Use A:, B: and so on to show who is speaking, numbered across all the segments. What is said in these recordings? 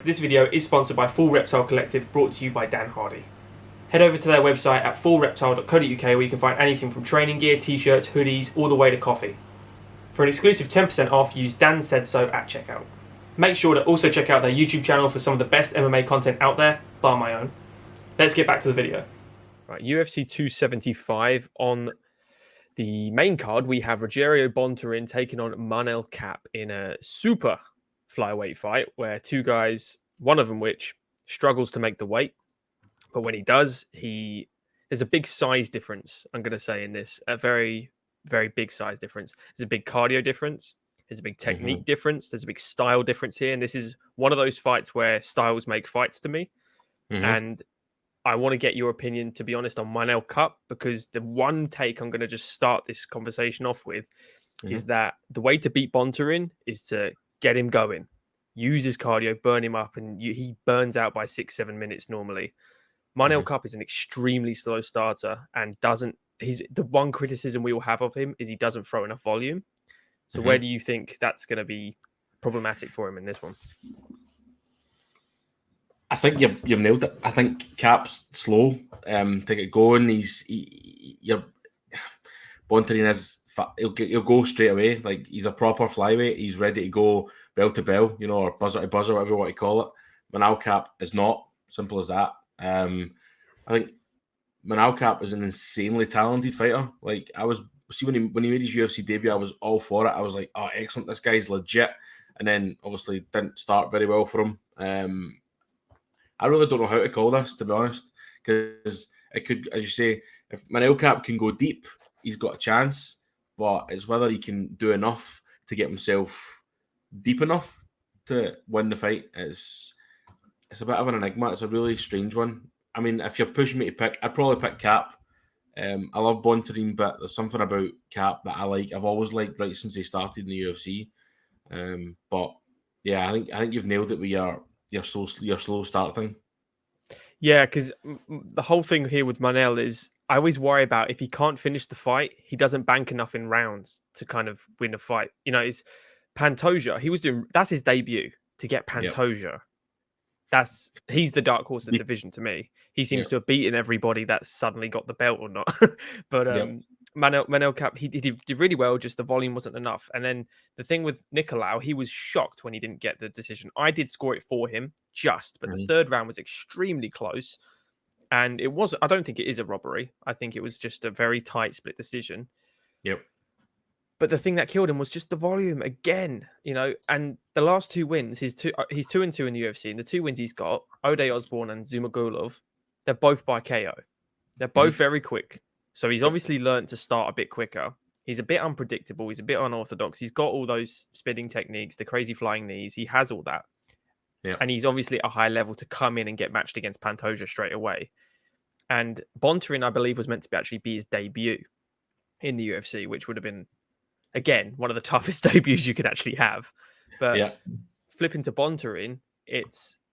A: This video is sponsored by Full Reptile Collective, brought to you by Dan Hardy. Head over to their website at fullreptile.co.uk where you can find anything from training gear, t-shirts, hoodies, all the way to coffee. For an exclusive 10% off, use Dan Said So at checkout. Make sure to also check out their YouTube channel for some of the best MMA content out there, bar my own. Let's get back to the video. Right, UFC 275 on the main card, we have Rogerio Bontorin taking on Manel Kape in a super flyweight fight where two guys, one of them which struggles to make the weight, but when he does, there's a big size difference, I'm going to say, in this. A very, very big size difference. There's a big cardio difference. There's a big technique difference. There's a big style difference here. And this is one of those fights where styles make fights to me. And I want to get your opinion, to be honest, on Manel Kape, because the one take I'm going to just start this conversation off with is that the way to beat Bontorin is to get him going, use his cardio, burn him up, and he burns out by 6-7 minutes normally. Manel Kape is an extremely slow starter and the one criticism we will have of him is he doesn't throw enough volume. So where do you think that's going to be problematic for him in this one?
B: I think you've nailed it. I think Kape's slow to get going. Bontorin is he'll go straight away. Like, he's a proper flyweight. He's ready to go bell to bell, or buzzer to buzzer, whatever you want to call it. Manel Kape is not. Simple as that. I think Manel Kape is an insanely talented fighter. Like, when he made his UFC debut, I was all for it. I was like, oh, excellent, this guy's legit. And then obviously didn't start very well for him. I really don't know how to call this, to be honest, because it could, as you say, if Manel Kape can go deep, he's got a chance, but it's whether he can do enough to get himself deep enough to win the fight. It's a bit of an enigma. It's a really strange one. I mean, if you're pushing me to pick, I'd probably pick Kape. I love Bontorin, but there's something about Kape that I like. I've always liked right since he started in the UFC. But yeah, I think you've nailed it with your slow start thing.
A: Yeah, because the whole thing here with Manel is I always worry about if he can't finish the fight, he doesn't bank enough in rounds to kind of win a fight. It's Pantoja. That's his debut to get Pantoja. Yep. He's the dark horse of the division to me. He seems to have beaten everybody that's suddenly got the belt or not. But Manel Kape, he did really well, just the volume wasn't enough. And then the thing with Nicolau, he was shocked when he didn't get the decision. I did score it for him, but the third round was extremely close. And I don't think it is a robbery. I think it was just a very tight split decision.
B: Yep.
A: But the thing that killed him was just the volume again, and the last two wins, he's 2-2 in the UFC, and the two wins he's got, Ode Osborne and Zumagulov, they're both by KO. They're both very quick. So he's obviously learned to start a bit quicker. He's a bit unpredictable. He's a bit unorthodox. He's got all those spinning techniques, the crazy flying knees. He has all that. Yeah. And he's obviously at a high level to come in and get matched against Pantoja straight away. And Bontorin, I believe, was meant to actually be his debut in the UFC, which would have been, again, one of the toughest debuts you could actually have. But flipping to Bontorin,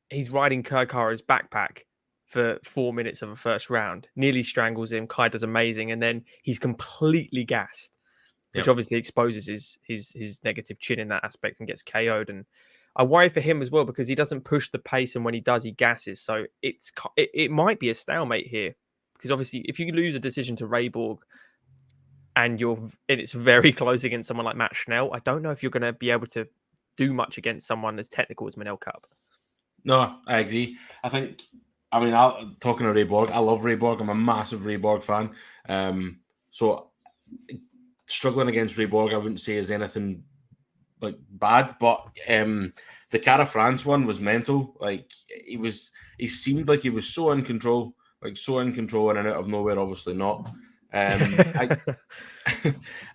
A: he's riding Kirkara's backpack for 4 minutes of a first round, nearly strangles him. Kai does amazing, and then he's completely gassed, which obviously exposes his negative chin in that aspect and gets KO'd. And I worry for him as well because he doesn't push the pace, and when he does, he gasses. So it might be a stalemate here because obviously if you lose a decision to Rayborg and it's very close against someone like Matt Schnell, I don't know if you're going to be able to do much against someone as technical as Manel Kape.
B: No, I agree. Talking to Rayborg, I love Rayborg. I'm a massive Rayborg fan. So struggling against Rayborg, I wouldn't say is anything like bad, but the Cara France one was mental. Like, he seemed like he was so in control, and out of nowhere, obviously not. I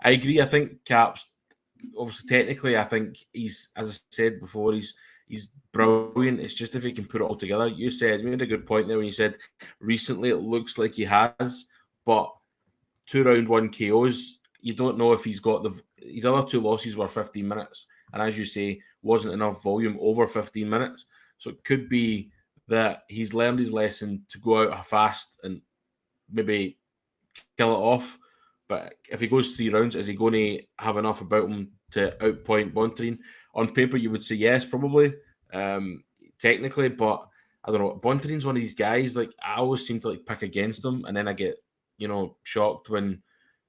B: agree. I think Kape's obviously technically, I think he's, as I said before, he's brilliant. It's just if he can put it all together. You made a good point there when you said recently it looks like he has, but 2 round 1 KOs, you don't know if he's got his other 2 losses were 15 minutes. And as you say, wasn't enough volume over 15 minutes. So it could be that he's learned his lesson to go out fast and maybe kill it off. But if he goes 3 rounds, is he going to have enough about him to outpoint Bontorin? On paper, you would say yes, probably. technically, but I don't know. Bontorin's one of these guys. Like I always seem to like pick against him, and then I get shocked when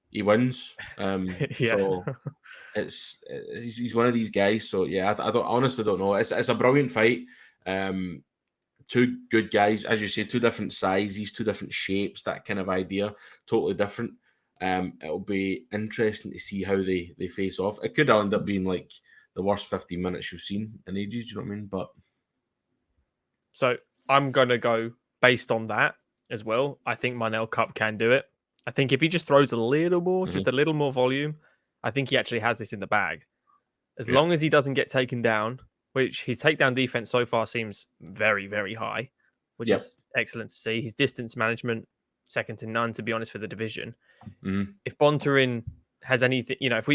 B: he wins.
C: Yeah.
B: So he's one of these guys. So yeah, I honestly don't know. It's a brilliant fight. Two good guys, as you say, two different sizes, two different shapes. That kind of idea, totally different. It'll be interesting to see how they face off. It could end up being like the worst 15 minutes you've seen in ages. You know what I mean? But
C: so I'm gonna go based on that as well. I think Manel Kape can do it. I think if he just throws a little more, just a little more volume, I think he actually has this in the bag. As long as he doesn't get taken down, which his takedown defense so far seems very, very high, which is excellent to see. His distance management, second to none, to be honest, for the division. If Bontorin has anything, if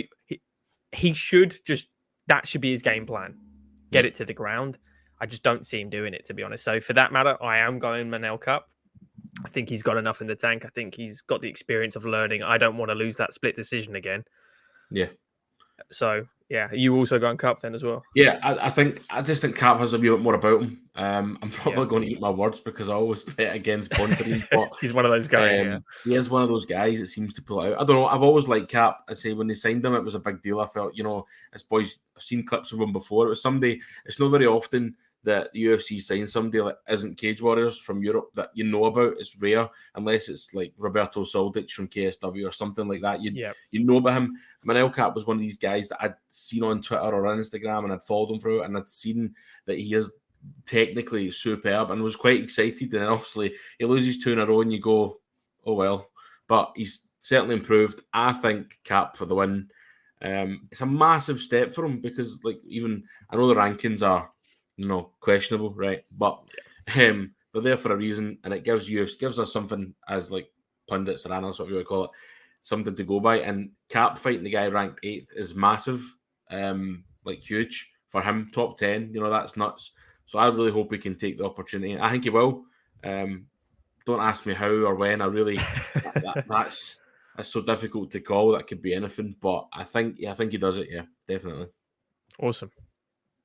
C: he should just, that should be his game plan. Get it to the ground. I just don't see him doing it, to be honest. So for that matter, I am going Manel Kape. I think he's got enough in the tank. I think he's got the experience of learning. I don't want to lose that split decision again.
B: Yeah.
C: So, yeah, you also going Kape then as well?
B: Yeah, I just think Kape has a wee bit more about him. I'm probably going to eat my words because I always bet against Bontorin, but
C: he's one of those guys.
B: He is one of those guys that seems to pull it out. I don't know. I've always liked Kape. I say when they signed him, it was a big deal. I felt, as boys, I've seen clips of him before. It was somebody. It's not very often that the UFC signs somebody that isn't Cage Warriors from Europe that you know about. It's rare unless it's like Roberto Soldic from KSW or something like that. You know about him. Manel Kape was one of these guys that I'd seen on Twitter or Instagram and I'd followed him through and I'd seen that he is technically superb and was quite excited. And obviously he loses 2 in a row and you go, oh well. But he's certainly improved. I think Kape for the win. It's a massive step for him because even I know the rankings are questionable, right? But they're there for a reason, and it gives us something as like pundits or analysts, whatever you want to call it, something to go by. And Kape fighting the guy ranked 8th is massive, huge for him. Top 10, that's nuts. So I really hope he can take the opportunity. I think he will. Don't ask me how or when. I really that's so difficult to call. That could be anything, but I think he does it. Yeah, definitely.
C: Awesome.